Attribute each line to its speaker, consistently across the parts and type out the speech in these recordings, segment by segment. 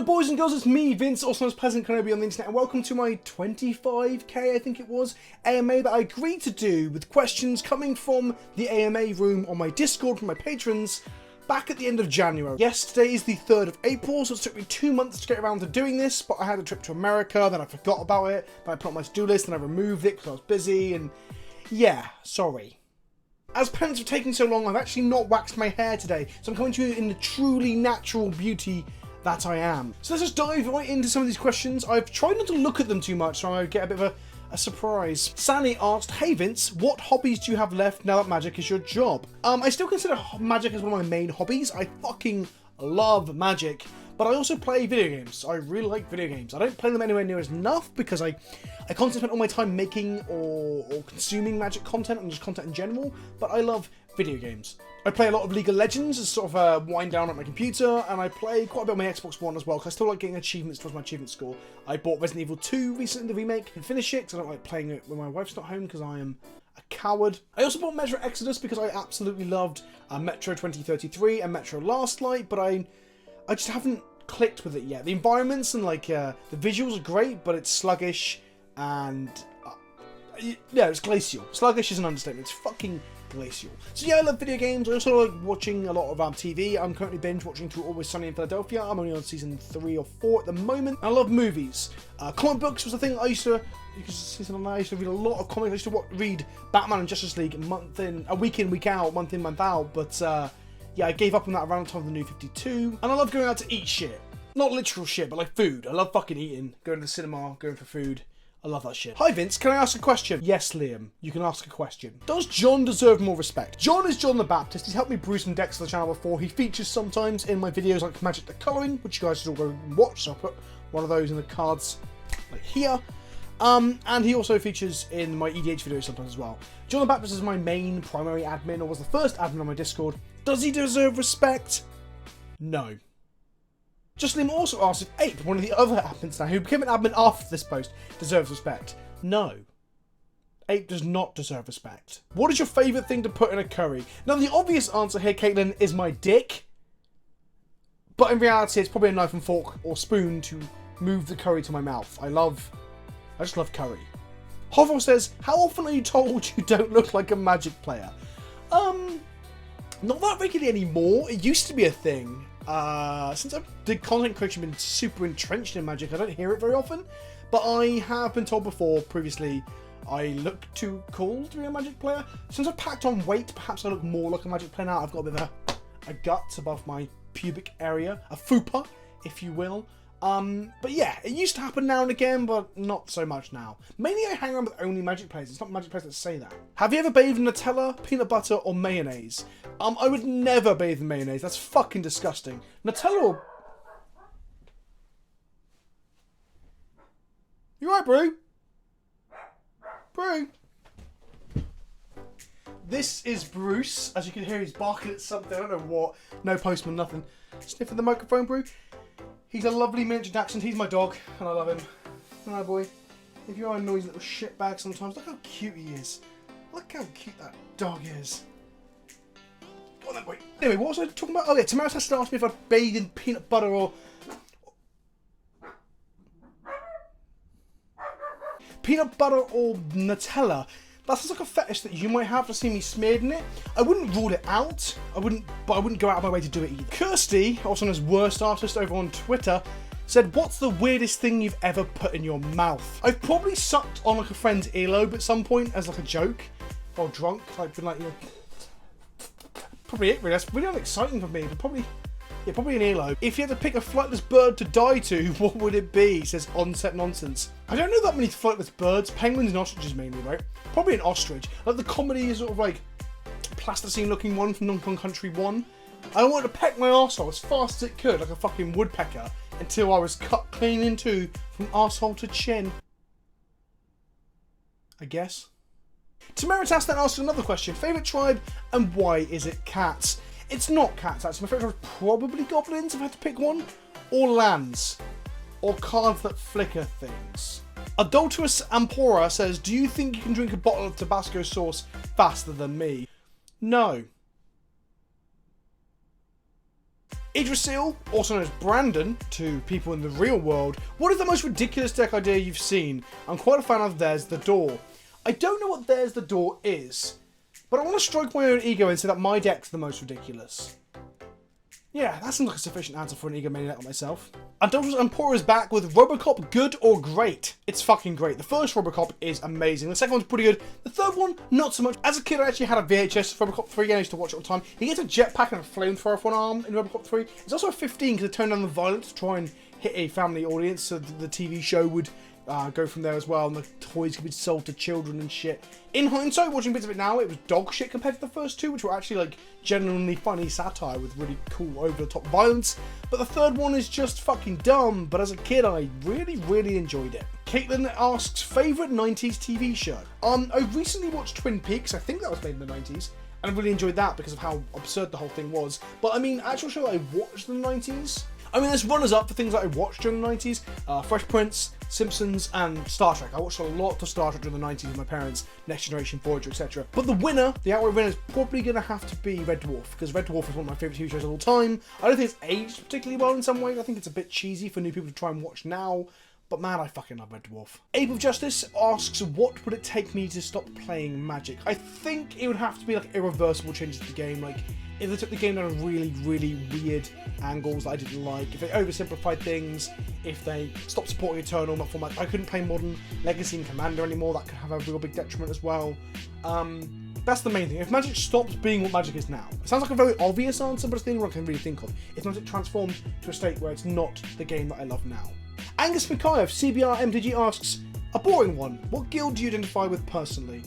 Speaker 1: Hello boys and girls, it's me, Vince, also known as PleasantKenobi on the internet, and welcome to my 25k, I think it was, AMA that I agreed to do with questions coming from the AMA room on my Discord from my patrons back at the end of January. Yes, today is the 3rd of April, so it took me 2 months to get around to doing this, but I had a trip to America, then I forgot about it, then I put it on my to-do list, and I removed it because I was busy, and yeah, sorry. As penance for taking so long, I've actually not waxed my hair today, so I'm coming to you in the truly natural beauty that I am. So let's just dive right into some of these questions. I've tried not to look at them too much so I get a bit of a surprise. Sally asked, hey Vince, what hobbies do you have left now that magic is your job? I still consider magic as one of my main hobbies. I fucking love magic, but I also play video games. I really like video games. I don't play them anywhere near as enough because I constantly spend all my time making or consuming magic content and just content in general, but I love video games. I play a lot of League of Legends as sort of a wind down at my computer, and I play quite a bit on my Xbox One as well, because I still like getting achievements towards my achievement score. I bought Resident Evil 2 recently, the remake, and finished it, because I don't like playing it when my wife's not home, because I am a coward. I also bought Metro Exodus, because I absolutely loved Metro 2033 and Metro Last Light, but I just haven't clicked with it yet. The environments and like the visuals are great, but it's sluggish, and yeah, it's glacial. Sluggish is an understatement. It's fucking glacial. So yeah, I love video games. I also like watching a lot of TV. I'm currently binge watching through Always Sunny in Philadelphia. I'm only on season 3 or 4 at the moment. I love movies. Comic books was the thing I used to. You can see something. I used to read a lot of comics. I used to read Batman and Justice League week in, week out, month in, month out. But yeah, I gave up on that around the time of the New 52. And I love going out to eat shit. Not literal shit, but like food. I love fucking eating. Going to the cinema, going for food. I love that shit. Hi Vince, can I ask a question? Yes, Liam, you can ask a question. Does John deserve more respect? John is John the Baptist. He's helped me brew some decks on the channel before. He features sometimes in my videos like Magic the Colouring, which you guys should all go and watch. So I'll put one of those in the cards like here. And he also features in my EDH videos sometimes as well. John the Baptist is my main primary admin, or was the first admin on my Discord. Does he deserve respect? No. Liam also asked if Ape, one of the other admins now, who became an admin after this post, deserves respect. No. Ape does not deserve respect. What is your favourite thing to put in a curry? Now, the obvious answer here, Caitlin, is my dick. But in reality, it's probably a knife and fork or spoon to move the curry to my mouth. I just love curry. Hovel says, how often are you told you don't look like a Magic player? Not that regularly anymore. It used to be a thing. Since I did content creation, I've been super entrenched in Magic. I don't hear it very often, but I have been told before, previously, I look too cool to be a Magic player. Since I've packed on weight, perhaps I look more like a Magic player now. I've got a bit of a gut above my pubic area, a fupa, if you will. But yeah, it used to happen now and again, but not so much now. Mainly I hang around with only Magic players. It's not Magic players that say that. Have you ever bathed in Nutella, peanut butter, or mayonnaise? I would never bathe in mayonnaise. That's fucking disgusting. Nutella or... You right, Brew? Brew? This is Bruce. As you can hear, he's barking at something. I don't know what. No postman, nothing. Sniffing the microphone, Brew. He's a lovely miniature dachshund. He's my dog, and I love him. Alright, boy. If you are a noisy little shitbag sometimes, look how cute he is. Look how cute that dog is. Go on then, boy. Anyway, what was I talking about? Oh yeah, Tamara has to ask me if I bathe in peanut butter or... Peanut butter or Nutella. That sounds like a fetish that you might have to see me smeared in it. I wouldn't rule it out. But I wouldn't go out of my way to do it either. Kirsty, also known as Worst Artist over on Twitter, said, what's the weirdest thing you've ever put in your mouth? I've probably sucked on like a friend's earlobe at some point as like a joke. Or drunk. I've been like, you know... Probably it, really. That's really unexciting for me. But probably an earlobe. If you had to pick a flightless bird to die to, what would it be? He says, onset nonsense. I don't know that many flightless birds. Penguins and ostriches mainly, right? Probably an ostrich. Like the comedy is sort of like plasticine looking one from Donkey Kong Country 1. I wanted to peck my arsehole as fast as it could, like a fucking woodpecker, until I was cut clean in two from arsehole to chin. I guess. Tamaritas then asked another question. Favourite tribe and why is it cats? It's not cats actually. My favourite tribe is probably goblins if I had to pick one. Or lands. Or cards that flicker things. Adulterous Ampora says, do you think you can drink a bottle of Tabasco sauce faster than me? No. Idrisil, also known as Brandon, to people in the real world, what is the most ridiculous deck idea you've seen? I'm quite a fan of There's the Door. I don't know what There's the Door is, but I want to stroke my own ego and say that my deck's the most ridiculous. Yeah, that seems like a sufficient answer for an egomaniac like myself. Adulterous Emperor is back with Robocop Good or Great. It's fucking great. The first Robocop is amazing. The second one's pretty good. The third one, not so much. As a kid, I actually had a VHS of Robocop 3 and I used to watch it all the time. He gets a jetpack and a flamethrower for an arm in Robocop 3. It's also a 15 because they turned down the violence to try and hit a family audience so the TV show would go from there as well, and the toys could be sold to children and shit. In hindsight, watching bits of it now, it was dog shit compared to the first two, which were actually like genuinely funny satire with really cool over-the-top violence. But the third one is just fucking dumb, but as a kid I really enjoyed it. Caitlin asks, favourite 90s TV show? I recently watched Twin Peaks. I think that was made in the 90s, and I really enjoyed that because of how absurd the whole thing was. But I mean, actual show I watched in the 90s? I mean, there's runners-up for things that I watched during the 90s. Fresh Prince, Simpsons, and Star Trek. I watched a lot of Star Trek during the 90s with my parents, Next Generation, Voyager, etc. But the winner, the outright winner, is probably going to have to be Red Dwarf, because Red Dwarf is one of my favourite TV shows of all time. I don't think it's aged particularly well in some ways. I think it's a bit cheesy for new people to try and watch now. But man, I fucking love Red Dwarf. Ape of Justice asks, what would it take me to stop playing Magic? I think it would have to be like irreversible changes to the game. Like, if they took the game down really weird angles that I didn't like, if they oversimplified things, if they stopped supporting Eternal, not format, I couldn't play Modern, Legacy, and Commander anymore, that could have a real big detriment as well. That's the main thing. If Magic stops being what Magic is now, it sounds like a very obvious answer, but it's the only one I can really think of. If Magic transformed to a state where it's not the game that I love now. Angus Mikhaev, CBR MTG asks, a boring one, what guild do you identify with personally?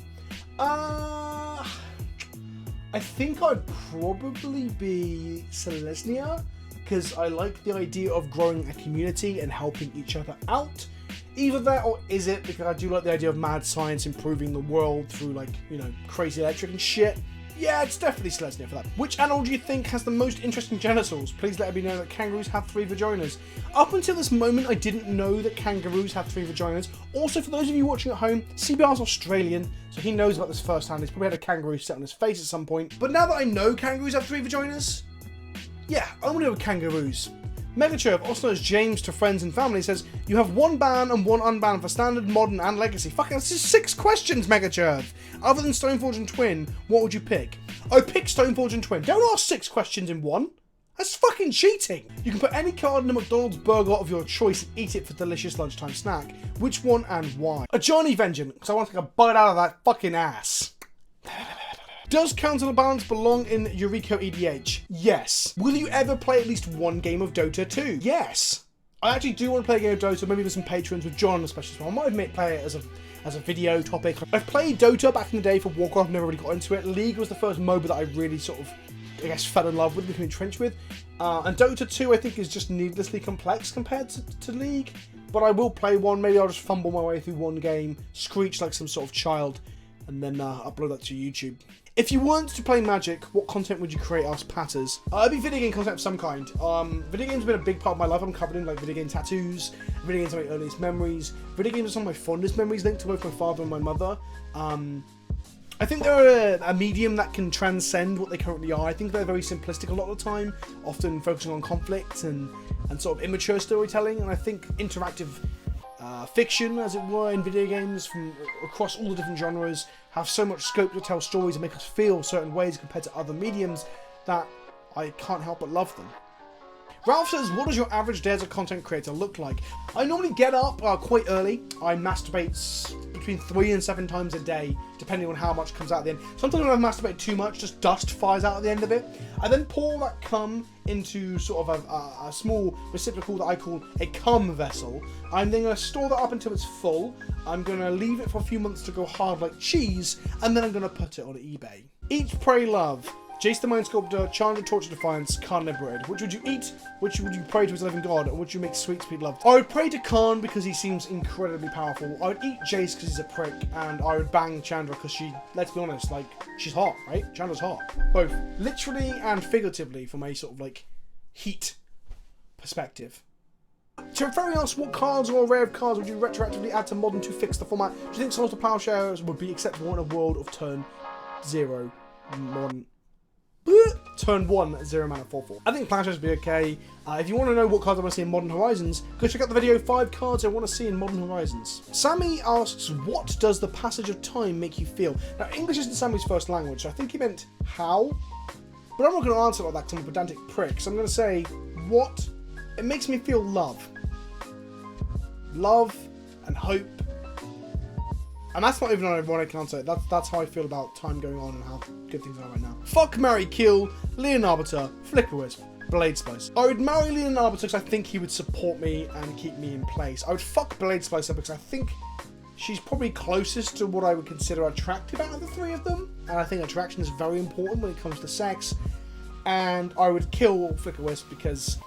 Speaker 1: I think I'd probably be Selesnya, because I like the idea of growing a community and helping each other out. Either that, or is it because I do like the idea of mad science improving the world through, like, you know, crazy electric and shit. Yeah, it's definitely Selesnya for that. Which animal do you think has the most interesting genitals? Please let me know that kangaroos have 3 vaginas. Up until this moment, I didn't know that kangaroos have 3 vaginas. Also, for those of you watching at home, CBR's Australian, so he knows about this firsthand. He's probably had a kangaroo sit on his face at some point. But now that I know kangaroos have 3 vaginas, yeah, I'm gonna go with kangaroos. Megachurv, also known as James to friends and family, says, you have 1 ban and 1 unban for Standard, Modern, and Legacy. Fucking, that's just 6 questions, Megachurv! Other than Stoneforge and Twin, what would you pick? I pick Stoneforge and Twin. Don't ask 6 questions in one. That's fucking cheating! You can put any card in a McDonald's burger of your choice and eat it for delicious lunchtime snack. Which one and why? A Johnny Vengeance, because I want to take a bite out of that fucking ass. Does Counterbalance belong in Eureka EDH? Yes. Will you ever play at least 1 game of Dota 2? Yes. I actually do want to play a game of Dota, maybe with some patrons, with John especially. So I might admit play it as a video topic. I've played Dota back in the day for Warcraft, never really got into it. League was the first MOBA that I really sort of, I guess, fell in love with, became entrenched with. And Dota 2 I think is just needlessly complex compared to League. But I will play one, maybe I'll just fumble my way through 1 game, screech like some sort of child, and then upload that to YouTube. If you weren't to play Magic, what content would you create as patters? It'd be video game content of some kind. Video games have been a big part of my life. I'm covered in like video game tattoos, video games are my earliest memories. Video games are some of my fondest memories linked to both my father and my mother. I think they're a medium that can transcend what they currently are. I think they're very simplistic a lot of the time, often focusing on conflict and sort of immature storytelling. And I think interactive fiction, as it were, in video games from across all the different genres have so much scope to tell stories and make us feel certain ways compared to other mediums that I can't help but love them. Ralph says, what does your average day as a content creator look like? I normally get up quite early. I masturbate between 3 and 7 times a day, depending on how much comes out at the end. Sometimes when I masturbate too much, just dust flies out at the end of it. I then pour that cum into sort of a small reciprocal that I call a cum vessel. I'm then going to store that up until it's full. I'm going to leave it for a few months to go hard like cheese, and then I'm going to put it on eBay. Eat, pray, love. Jace the Mind Sculptor, Chandra, Torture, Defiance, Khan Liberated. Which would you eat? Which would you pray to as a living god? And would you make sweet, sweet love? I would pray to Khan because he seems incredibly powerful. I would eat Jace because he's a prick. And I would bang Chandra because she, let's be honest, like, she's hot, right? Chandra's hot. Both literally and figuratively from a sort of, like, heat perspective. To very honest, what cards or array of cards would you retroactively add to Modern to fix the format? Do you think Souls to Plowshares would be acceptable in a world of turn 0 Modern? Turn 1, 0 mana 4/4. I think Planetary would be okay. If you want to know what cards I want to see in Modern Horizons, go check out the video 5 cards I want to see in Modern Horizons. Sammy asks, what does the passage of time make you feel? Now, English isn't Sammy's first language, so I think he meant how. But I'm not going to answer like that because I'm a pedantic prick. So I'm going to say, what? It makes me feel love. Love and hope. And that's not even an ironic answer. That's how I feel about time going on and how good things are right now. Fuck, marry, kill, Leon Arbiter, Flicker Wisp, Blade Splice. I would marry Leon Arbiter because I think he would support me and keep me in place. I would fuck Blade Splice up because I think she's probably closest to what I would consider attractive out of the 3 of them. And I think attraction is very important when it comes to sex. And I would kill Flicker Wisp because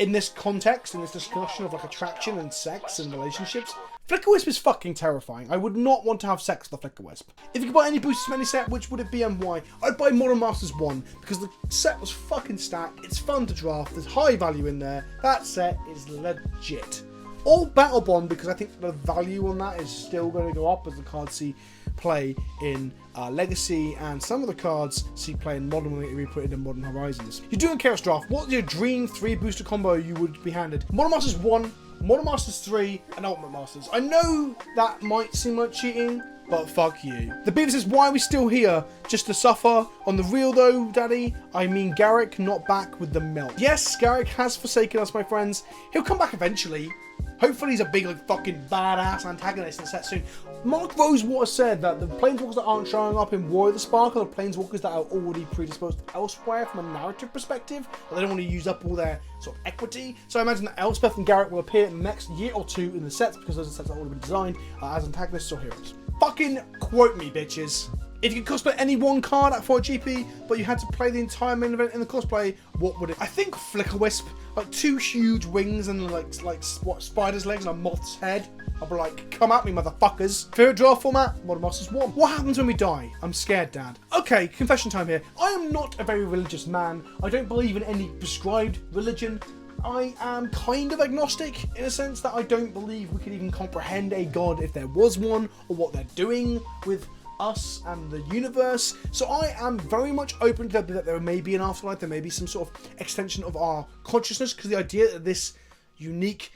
Speaker 1: in this context, in this discussion of like attraction and sex and relationships, Flicker Wisp is fucking terrifying. I would not want to have sex with a Flicker Wisp. If you could buy any boosters from any set, which would it be and why? I'd buy Modern Masters 1 because the set was fucking stacked. It's fun to draft. There's high value in there. That set is legit. Or Battle Bond because I think the value on that is still going to go up as the cards see play in Legacy, and some of the cards see play in Modern when we put it in Modern Horizons. You're doing Chaos Draft. What's your dream 3 booster combo you would be handed? Modern Masters 1, Modern Masters 3, and Ultimate Masters. I know that might seem like cheating, but fuck you. The Beaver says, why are we still here? Just to suffer? On the real though, daddy, I mean Garrick not back with the melt. Yes, Garrick has forsaken us, my friends. He'll come back eventually. Hopefully he's a big, like, fucking badass antagonist in the set soon. Mark Rosewater said that the Planeswalkers that aren't showing up in War of the Spark are the Planeswalkers that are already predisposed elsewhere from a narrative perspective. But they don't want to use up all their sort of equity. So I imagine that Elspeth and Garrett will appear in the next year or 2 in the sets because those are sets that have already been designed as antagonists or heroes. Fucking quote me, bitches. If you could cosplay any one card at 4GP, but you had to play the entire main event in the cosplay, what would it? I think Flicker Wisp, like 2 huge wings and like what, spider's legs and a moth's head. I'll be like, come at me, motherfuckers. Favorite draft format? Modern Masters 1. What happens when we die? I'm scared, Dad. Okay, confession time here. I am not a very religious man. I don't believe in any prescribed religion. I am kind of agnostic in a sense that I don't believe we could even comprehend a god if there was one, or what they're doing with us and the universe. So I am very much open to that there may be an afterlife, there may be some sort of extension of our consciousness, because the idea that this unique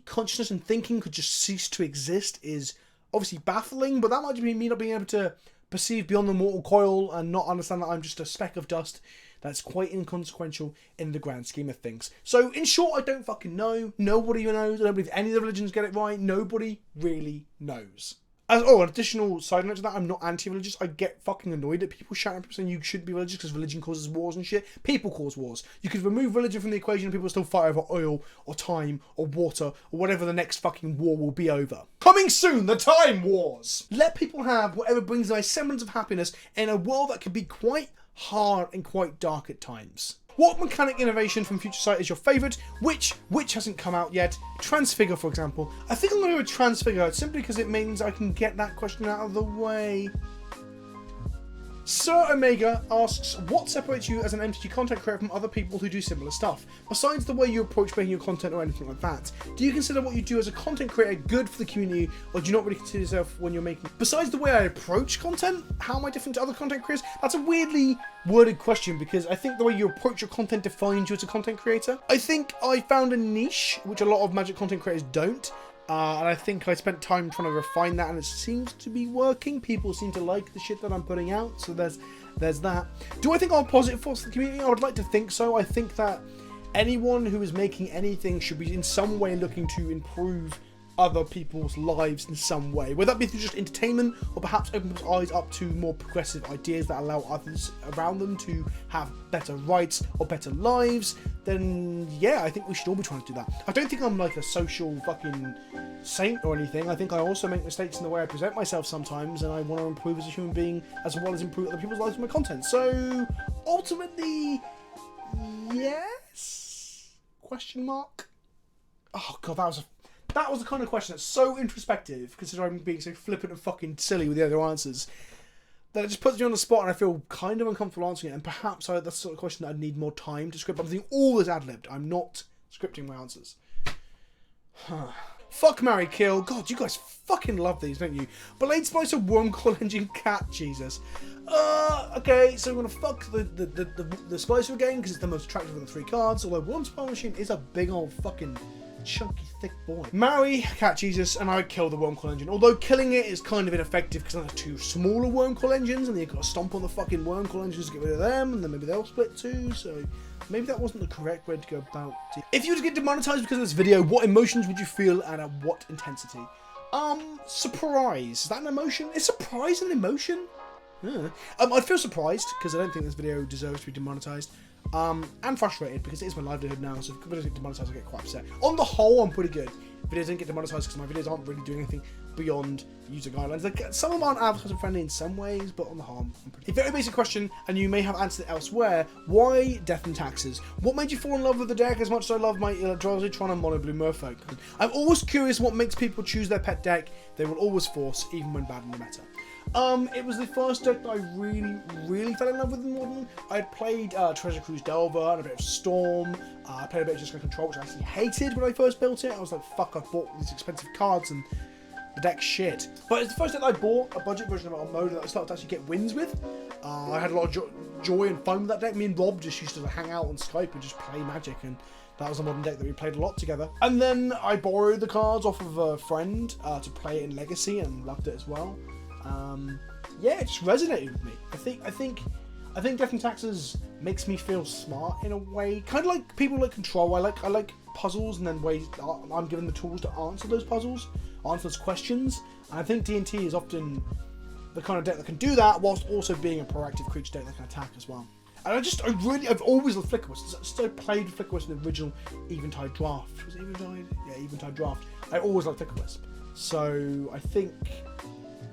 Speaker 1: consciousness and thinking could just cease to exist is obviously baffling, but that might be me not being able to perceive beyond the mortal coil and not understand that I'm just a speck of dust that's quite inconsequential in the grand scheme of things. So in short, I don't fucking know. Nobody knows. I don't believe any of the religions get it right. Nobody really knows. An additional side note to that, I'm not anti-religious. I get fucking annoyed at people shouting at people saying you shouldn't be religious because religion causes wars and shit. People cause wars. You could remove religion from the equation and people will still fight over oil or time or water or whatever the next fucking war will be over. Coming soon, the Time Wars! Let people have whatever brings them a semblance of happiness in a world that can be quite hard and quite dark at times. What mechanic innovation from Future Sight is your favourite? Which hasn't come out yet? Transfigure, for example. I think I'm going to go with Transfigure simply because it means I can get that question out of the way. Sir Omega asks, what separates you as an MTG content creator from other people who do similar stuff? Besides the way you approach making your content or anything like that, do you consider what you do as a content creator good for the community, or do you not really consider yourself when you're making... Besides the way I approach content, how am I different to other content creators? That's a weirdly worded question, because I think the way you approach your content defines you as a content creator. I think I found a niche, which a lot of Magic content creators don't. And I think I spent time trying to refine that, and it seems to be working. People seem to like the shit that I'm putting out, so there's that. Do I think I'm a positive force for the community? I would like to think so. I think that anyone who is making anything should be in some way looking to improve other people's lives in some way, whether that be through just entertainment or perhaps open people's eyes up to more progressive ideas that allow others around them to have better rights or better lives. Then yeah, I think we should all be trying to do that. I don't think I'm like a social fucking saint or anything. I think I also make mistakes in the way I present myself sometimes, and I want to improve as a human being as well as improve other people's lives with my content. So ultimately, yes? Question mark? Oh god, that was the kind of question that's so introspective, considering I'm being so flippant and fucking silly with the other answers, that it just puts me on the spot and I feel kind of uncomfortable answering it. And perhaps that's the sort of question that I'd need more time to script. I'm doing all this ad-libbed. I'm not scripting my answers. Fuck, marry, kill. God, you guys fucking love these, don't you? Blade Splicer, Wormcoil Engine, Cat, Jesus. Okay, so we're gonna fuck the Splicer again because it's the most attractive of the 3 cards. Although Wormcoil Machine is a big old fucking chunky, thick boy. Marry, Cat, Jesus, and I would kill the Wormcoil Engine. Although killing it is kind of ineffective because there's 2 smaller Wormcoil Engines, and then you've got to stomp on the fucking Wormcoil Engines to get rid of them, and then maybe they'll split too. So maybe that wasn't the correct way to go about it. If you were to get demonetized because of this video, what emotions would you feel and at what intensity? Surprise. Is that an emotion? Is surprise an emotion? Yeah. I'd feel surprised because I don't think this video deserves to be demonetized. And frustrated because it is my livelihood now, so if videos get demonetized, I get quite upset. On the whole, I'm pretty good. Videos don't get demonetized because my videos aren't really doing anything beyond user guidelines. Like, some of them aren't advertising friendly in some ways, but on the whole, I'm pretty. A very basic question, and you may have answered it elsewhere. Why Death and Taxes? What made you fall in love with the deck as much as I love my Electrologitron and Mono Blue Merfolk? I'm always curious what makes people choose their pet deck they will always force, even when bad in the meta. It was the first deck that I really fell in love with in Modern. I had played Treasure Cruise Delver and a bit of Storm. I played a bit of Just Control, which I actually hated when I first built it. I was like, fuck, I bought these expensive cards and the deck's shit. But it's the first deck I bought, a budget version of it on mode that I started to actually get wins with. I had a lot of joy and fun with that deck. Me and Rob just used to hang out on Skype and just play Magic, and that was a Modern deck that we played a lot together. And then I borrowed the cards off of a friend to play it in Legacy and loved it as well. Yeah, it just resonated with me. I think Death and Taxes makes me feel smart in a way, kind of like people like Control. I like puzzles, and then ways I'm given the tools to answer those puzzles, answer those questions. And I think D&T is often the kind of deck that can do that, whilst also being a proactive creature deck that can attack as well. And I've always loved Flicker Wisp. So I played Flicker Wisp in the original Eventide draft. Was it Eventide? Yeah, Eventide draft. I always liked Flicker Wisp. So I think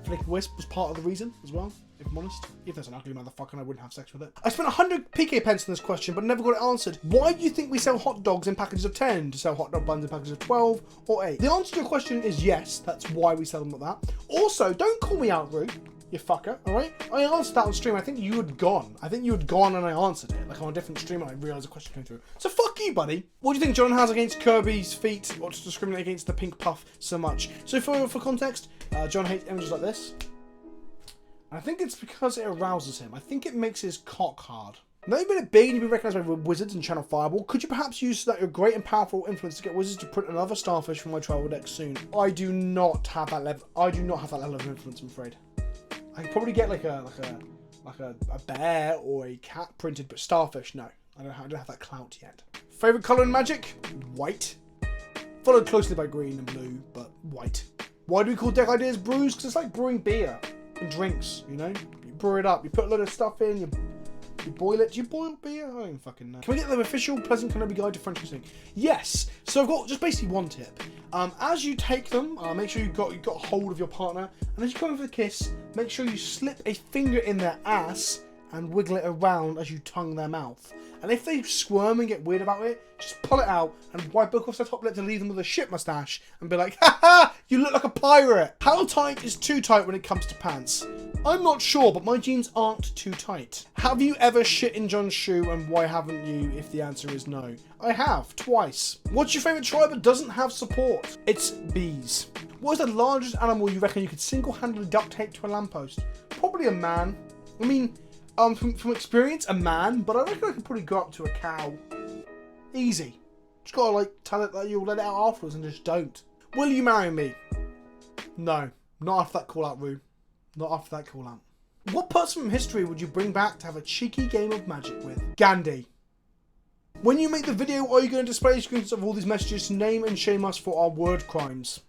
Speaker 1: Flicker Wisp was part of the reason as well, if I'm honest. If there's an ugly motherfucker, I wouldn't have sex with it. I spent 100 PK pence on this question, but never got it answered. Why do you think we sell hot dogs in packages of 10 to sell hot dog buns in packages of 12 or 8? The answer to your question is yes, that's why we sell them like that. Also, don't call me out rude, you fucker, alright? I answered that on stream. I think you had gone. And I answered it. Like on a different stream, and I realised the question came through. So fuck you, buddy. What do you think John has against Kirby's feet, or to discriminate against the pink puff so much? So for context, John hates images like this. I think it's because it arouses him. I think it makes his cock hard. Now you've been a big and you've been recognised by Wizards and Channel Fireball. Could you perhaps use that your great and powerful influence to get Wizards to print another Starfish from my travel deck soon? I do not have that level. I do not have that level of influence, I'm afraid. I could probably get like a bear or a cat printed, but Starfish, no. I don't have that clout yet. Favourite colour in Magic? White. Followed closely by green and blue, but white. Why do we call deck ideas brews? Because it's like brewing beer and drinks, you know? You brew it up, you put a lot of stuff in, you boil it. Do you boil beer? I don't even fucking know. Can we get the official PleasantKenobi guide to French kissing? Yes. So I've got just basically one tip. As you take them, make sure you've got hold of your partner, and as you come in for the kiss, make sure you slip a finger in their ass and wiggle it around as you tongue their mouth. And if they squirm and get weird about it, just pull it out and wipe it off their top lip to leave them with a shit mustache and be like, haha, you look like a pirate. How tight is too tight when it comes to pants? I'm not sure, but my jeans aren't too tight. Have you ever shit in John's shoe, and why haven't you, if the answer is no? I have, twice. What's your favourite tribe that doesn't have support? It's bees. What is the largest animal you reckon you could single-handedly duct tape to a lamppost? Probably a man. I mean, from experience, a man, but I reckon I could probably go up to a cow. Easy. Just gotta like tell it that you'll let it out afterwards and just don't. Will you marry me? No. Not after that call out, Rue. Not after that call out. What person from history would you bring back to have a cheeky game of Magic with? Gandhi. When you make the video, are you going to display screenshots of all these messages to name and shame us for our word crimes?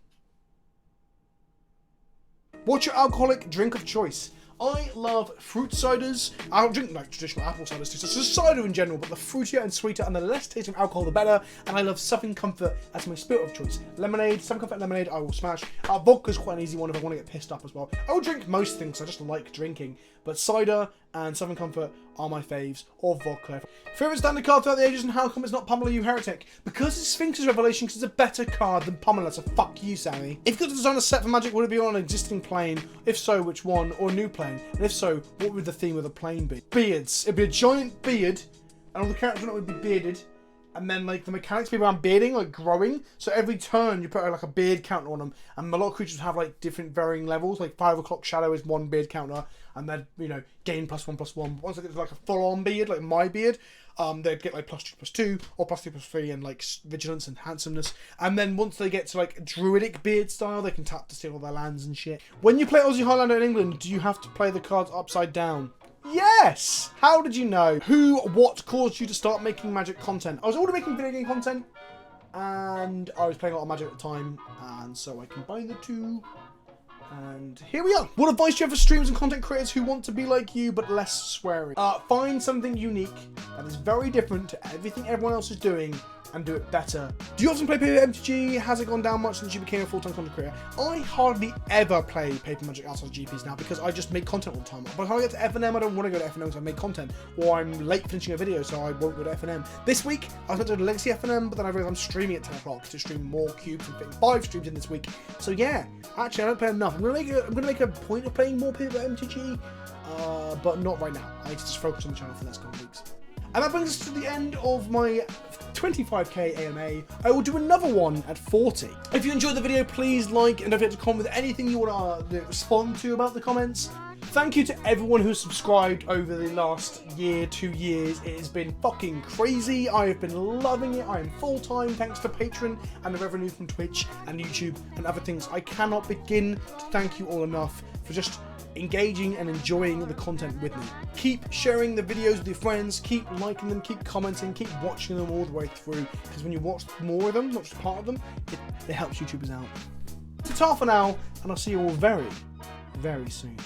Speaker 1: What's your alcoholic drink of choice? I love fruit ciders. I don't drink like traditional apple ciders too, so it's just cider in general, but the fruitier and sweeter and the less taste of alcohol the better. And I love Southern Comfort as my spirit of choice. Lemonade, Southern Comfort lemonade, I will smash. Vodka's quite an easy one if I want to get pissed up as well. I will drink most things, I just like drinking, but cider and Southern Comfort are my faves, or vodka. Favourite standard card throughout the ages, and how come it's not Pummeler, you heretic? Because it's Sphinx's Revelation, because it's a better card than Pummeler, so fuck you, Sammy. If you could design a set for Magic, would it be on an existing plane? If so, which one? Or a new plane? And if so, what would the theme of the plane be? Beards. It'd be a giant beard, and all the characters on it would be bearded. And then like the mechanics be around bearding, like growing. So every turn you put like a beard counter on them, and a lot of creatures have like different varying levels. Like 5 o'clock shadow is 1 beard counter, and then gain +1/+1. Once it gets like a full-on beard, like my beard, they'd get like +2/+2 or +3/+3 and like vigilance and handsomeness. And then once they get to like druidic beard style, they can tap to steal all their lands and shit. When you play Aussie Highlander in England, do you have to play the cards upside down? Yes! How did you know? What caused you to start making Magic content? I was already making video game content, and I was playing a lot of Magic at the time, and so I combined the two, and here we are. What advice do you have for streamers and content creators who want to be like you, but less swearing? Find something unique that is very different to everything everyone else is doing, and do it better. Do you often play Paper MTG? Has it gone down much since you became a full-time content creator? I hardly ever play Paper Magic outside GPs now because I just make content all the time. By the time I get to FNM, I don't want to go to FNM because I make content, or I'm late finishing a video, so I won't go to FNM. This week, I was meant to go to Legacy FNM, but then I realized I'm streaming at 10 o'clock to stream more cubes and fitting 5 streams in this week. So yeah, actually I don't play enough. I'm gonna make a point of playing more Paper MTG, but not right now. I need to just focus on the channel for the next couple of weeks. And that brings us to the end of my 25k AMA. I will do another one at 40. If you enjoyed the video, please like and don't forget to comment with anything you want to respond to about the comments. Thank you to everyone who's subscribed over the last year, 2 years. It has been fucking crazy. I have been loving it. I am full-time thanks to Patreon and the revenue from Twitch and YouTube and other things. I cannot begin to thank you all enough for just engaging and enjoying the content with me. Keep sharing the videos with your friends, keep liking them, keep commenting, keep watching them all the way through, because when you watch more of them, not just part of them, it helps YouTubers out. Ta-ta for now, and I'll see you all very, very soon.